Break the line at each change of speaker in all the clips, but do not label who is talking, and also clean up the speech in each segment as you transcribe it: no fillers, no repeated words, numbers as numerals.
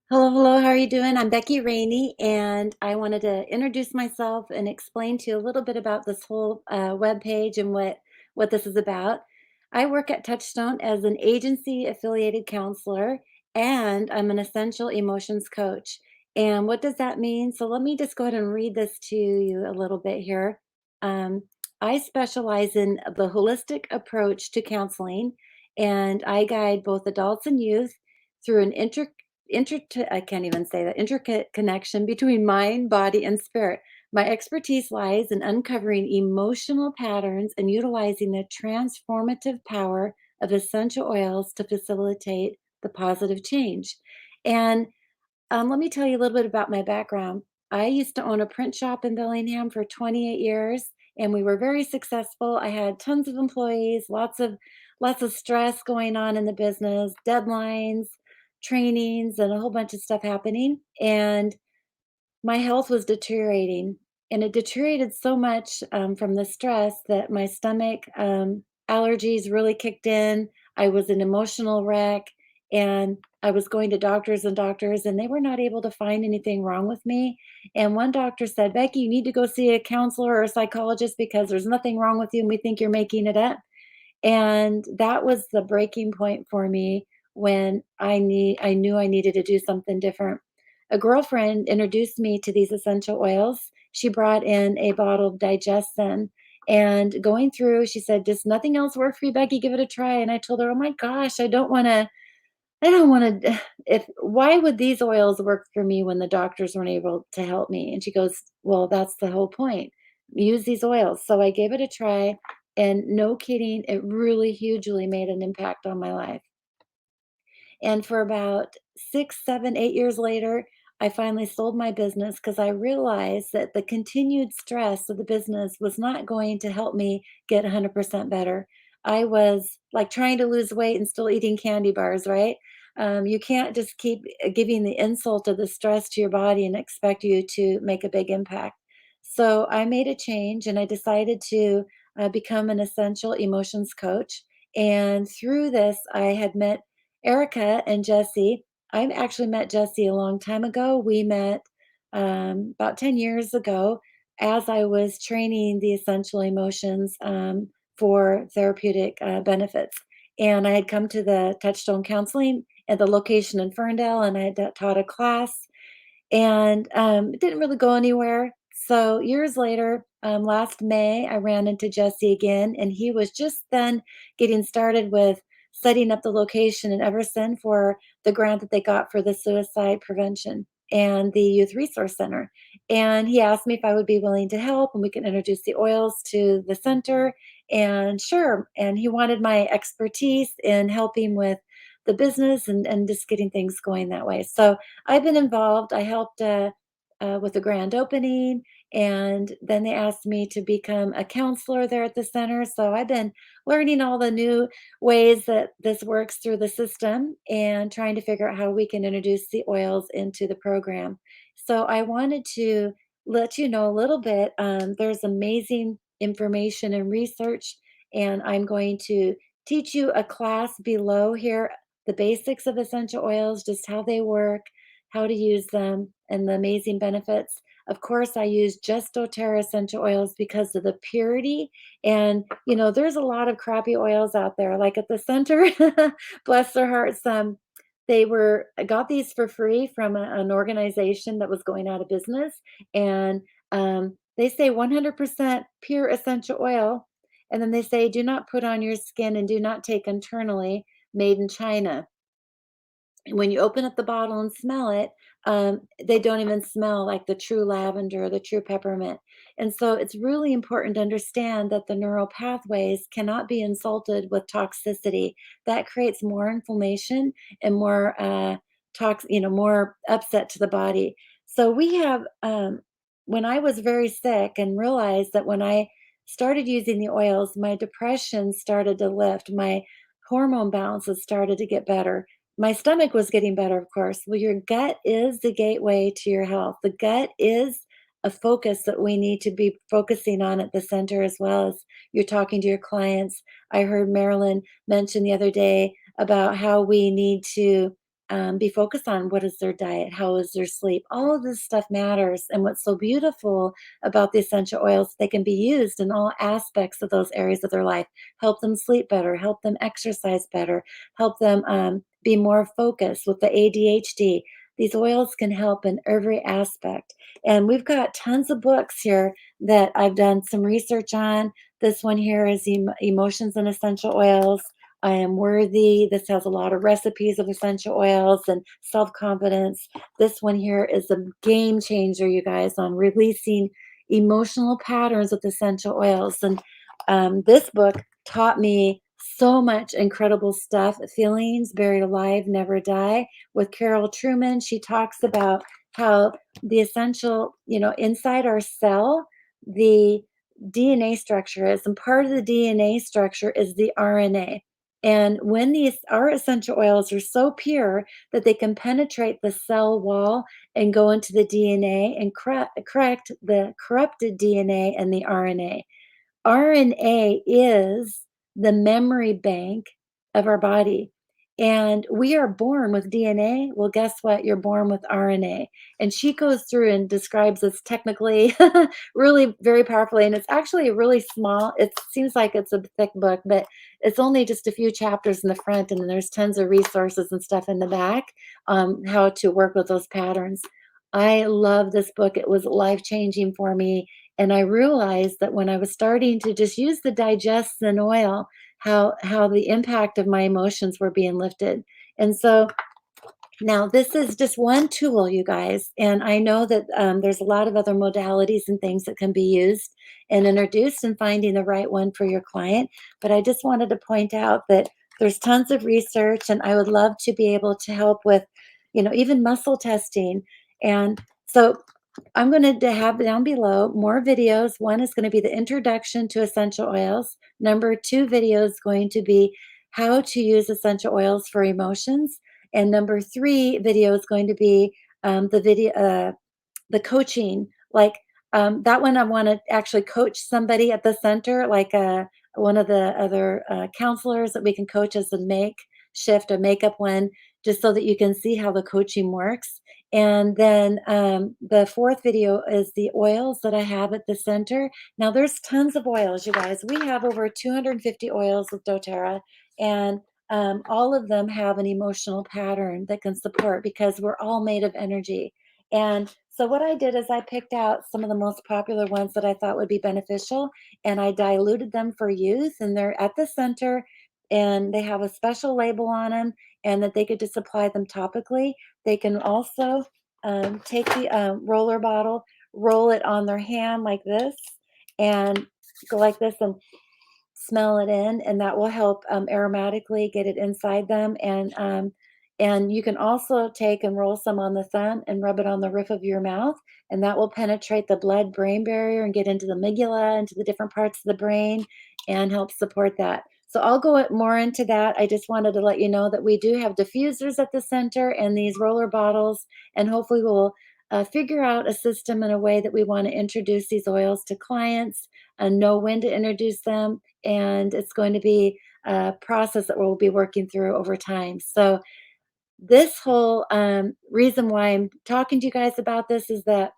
Hello, hello. How are you doing? I'm Becky Raney, and I wanted to introduce myself and explain to you a little bit about this whole web page and what this is about. I work at TouchStone as an agency affiliated counselor, and I'm an essential emotions coach. And what does that mean? So let me just go ahead and read this to you a little bit here. Um, I specialize in the holistic approach to counseling, and I guide both adults and youth through an I can't even say that, intricate connection between mind, body, and spirit. My expertise lies in uncovering emotional patterns and utilizing the transformative power of essential oils to facilitate the positive change. And let me tell you a little bit about my background. I used to own a print shop in Bellingham for 28 years, and we were very successful. I had tons of employees, lots of stress going on in the business, deadlines, trainings, and a whole bunch of stuff happening. And my health was deteriorating, and it deteriorated so much, from the stress that my stomach, allergies really kicked in. I was an emotional wreck, and I was going to doctors and doctors, and they were not able to find anything wrong with me. And one doctor said, "Becky, you need to go see a counselor or a psychologist because there's nothing wrong with you, and we think you're making it up." And that was the breaking point for me when I knew I needed to do something different. A girlfriend introduced me to these essential oils. She brought in a bottle of Digestin, and going through, she said, "Does nothing else work for you, Becky? Give it a try." And I told her, "Oh my gosh, I don't wanna if why would these oils work for me when the doctors weren't able to help me?" And she goes, "Well, that's the whole point. Use these oils." So I gave it a try, and no kidding, it really hugely made an impact on my life. And for about 6, 7, 8 years later, I finally sold my business because I realized that the continued stress of the business was not going to help me get 100% better. I was like trying to lose weight and still eating candy bars, right? You can't just keep giving the insult of the stress to your body and expect you to make a big impact. So I made a change and I decided to become an essential emotions coach. And through this, I had met Erica and Jesse. I've actually met Jesse a long time ago. We met about 10 years ago as I was training the essential emotions for therapeutic benefits. And I had come to the Touchstone Counseling at the location in Ferndale, and I had taught a class and it didn't really go anywhere. So years later, last May, I ran into Jesse again, and he was just then getting started with setting up the location in Everson for the grant that they got for the suicide prevention and the youth resource center. And he asked me if I would be willing to help, and we can introduce the oils to the center. And sure, and he wanted my expertise in helping with the business and just getting things going that way. So I've been involved. I helped with the grand opening, and then they asked me to become a counselor there at the center. So I've been learning all the new ways that this works through the system and trying to figure out how we can introduce the oils into the program. So I wanted to let you know a little bit. There's amazing information and research, and I'm going to teach you a class below here, the basics of essential oils, just how they work, how to use them, and the amazing benefits. Of course, I use just doTERRA essential oils because of the purity. And, there's a lot of crappy oils out there. Like at the center, bless their hearts, I got these for free from an organization that was going out of business. And they say 100% pure essential oil. And then they say, do not put on your skin and do not take internally, made in China. When you open up the bottle and smell it, they don't even smell like the true lavender, the true peppermint. And so it's really important to understand that the neural pathways cannot be insulted with toxicity. That creates more inflammation and more more upset to the body. So we have when I was very sick and realized that when I started using the oils, my depression started to lift, my hormone balances started to get better, my stomach was getting better, of course. Well, your gut is the gateway to your health. The gut is a focus that we need to be focusing on at the center as well as you're talking to your clients. I heard Marilyn mention the other day about how we need to be focused on what is their diet, how is their sleep. All of this stuff matters. And what's so beautiful about the essential oils, they can be used in all aspects of those areas of their life. Help them sleep better, help them exercise better, help them be more focused with the ADHD. These oils can help in every aspect. And we've got tons of books here that I've done some research on. This one here is Emotions and Essential Oils. I Am Worthy. This has a lot of recipes of essential oils and self confidence. This one here is a game changer, you guys, on releasing emotional patterns with essential oils. And this book taught me so much incredible stuff. Feelings Buried Alive, Never Die with Carol Truman. She talks about how the essential, inside our cell, the DNA structure is, and part of the DNA structure is the RNA. And when these our essential oils are so pure that they can penetrate the cell wall and go into the DNA and correct the corrupted DNA and the RNA. RNA is the memory bank of our body. And we are born with DNA. Well, guess what? You're born with RNA. And she goes through and describes this technically, really very powerfully. And it's actually really small. It seems like it's a thick book, but it's only just a few chapters in the front. And then there's tons of resources and stuff in the back, how to work with those patterns. I love this book. It was life changing for me, and I realized that when I was starting to just use the digestion oil, how the impact of my emotions were being lifted. And so now this is just one tool, you guys, and I know that there's a lot of other modalities and things that can be used and introduced in finding the right one for your client. But I just wanted to point out that there's tons of research, and I would love to be able to help with, even muscle testing. And so I'm going to have down below more videos. One is going to be the introduction to essential oils. Number two video is going to be how to use essential oils for emotions. And number three video is going to be the coaching. Like that one, I want to actually coach somebody at the center, like one of the other counselors that we can coach as a a makeup one, just so that you can see how the coaching works. And then the fourth video is the oils that I have at the center. Now, there's tons of oils, you guys. We have over 250 oils with doTERRA, and all of them have an emotional pattern that can support because we're all made of energy. And so, what I did is I picked out some of the most popular ones that I thought would be beneficial, and I diluted them for use, and they're at the center. And they have a special label on them, and that they could just apply them topically. They can also take the roller bottle, roll it on their hand like this, and go like this and smell it in, and that will help aromatically get it inside them. And you can also take and roll some on the thumb and rub it on the roof of your mouth, and that will penetrate the blood-brain barrier and get into the amygdala, into the different parts of the brain, and help support that. So I'll go more into that. I just wanted to let you know that we do have diffusers at the center and these roller bottles, and hopefully we'll figure out a system and a way that we want to introduce these oils to clients and know when to introduce them. And it's going to be a process that we'll be working through over time. So this whole reason why I'm talking to you guys about this is that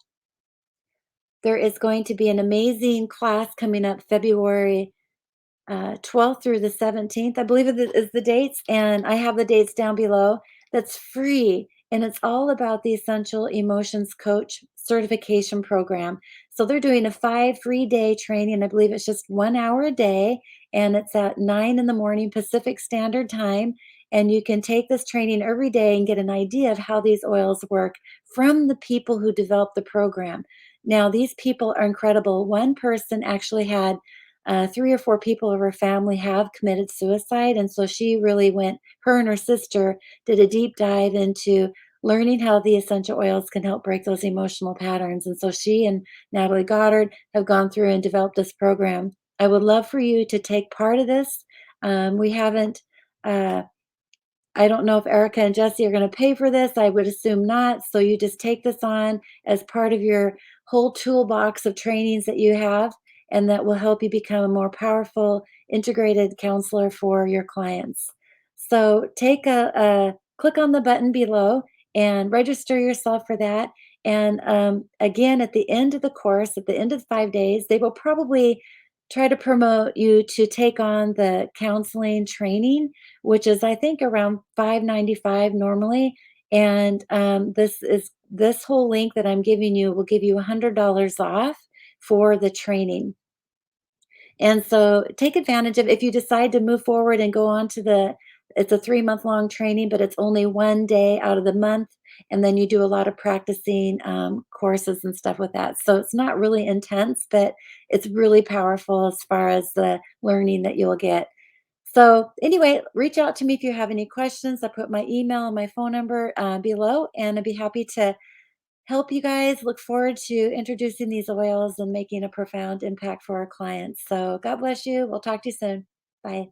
there is going to be an amazing class coming up February 12th through the 17th, I believe is the dates, and I have the dates down below. That's free, and it's all about the Essential Emotions Coach certification program. So they're doing a 5 free day training. I believe it's just 1 hour a day, and it's at 9 in the morning Pacific Standard Time. And you can take this training every day and get an idea of how these oils work from the people who developed the program. Now, these people are incredible. One person actually had 3 or 4 people of her family have committed suicide. And so she really went, her and her sister did a deep dive into learning how the essential oils can help break those emotional patterns. And so she and Natalie Goddard have gone through and developed this program. I would love for you to take part of this. We haven't uh, I don't know if Erica and Jesse are going to pay for this. I would assume not. So you just take this on as part of your whole toolbox of trainings that you have, and that will help you become a more powerful, integrated counselor for your clients. So take click on the button below and register yourself for that. And again, at the end of the course, at the end of 5 days, they will probably try to promote you to take on the counseling training, which is I think around 595 normally. And this whole link that I'm giving you will give you $100 off for the training. And so take advantage of if you decide to move forward and go on to the it's a 3-month long training, but it's only 1 day out of the month, and then you do a lot of practicing, courses and stuff with that. So it's not really intense, but it's really powerful as far as the learning that you'll get. So anyway, reach out to me if you have any questions. I put my email and my phone number, below, and I'd be happy to help you guys. Look forward to introducing these oils and making a profound impact for our clients. So God bless you. We'll talk to you soon. Bye.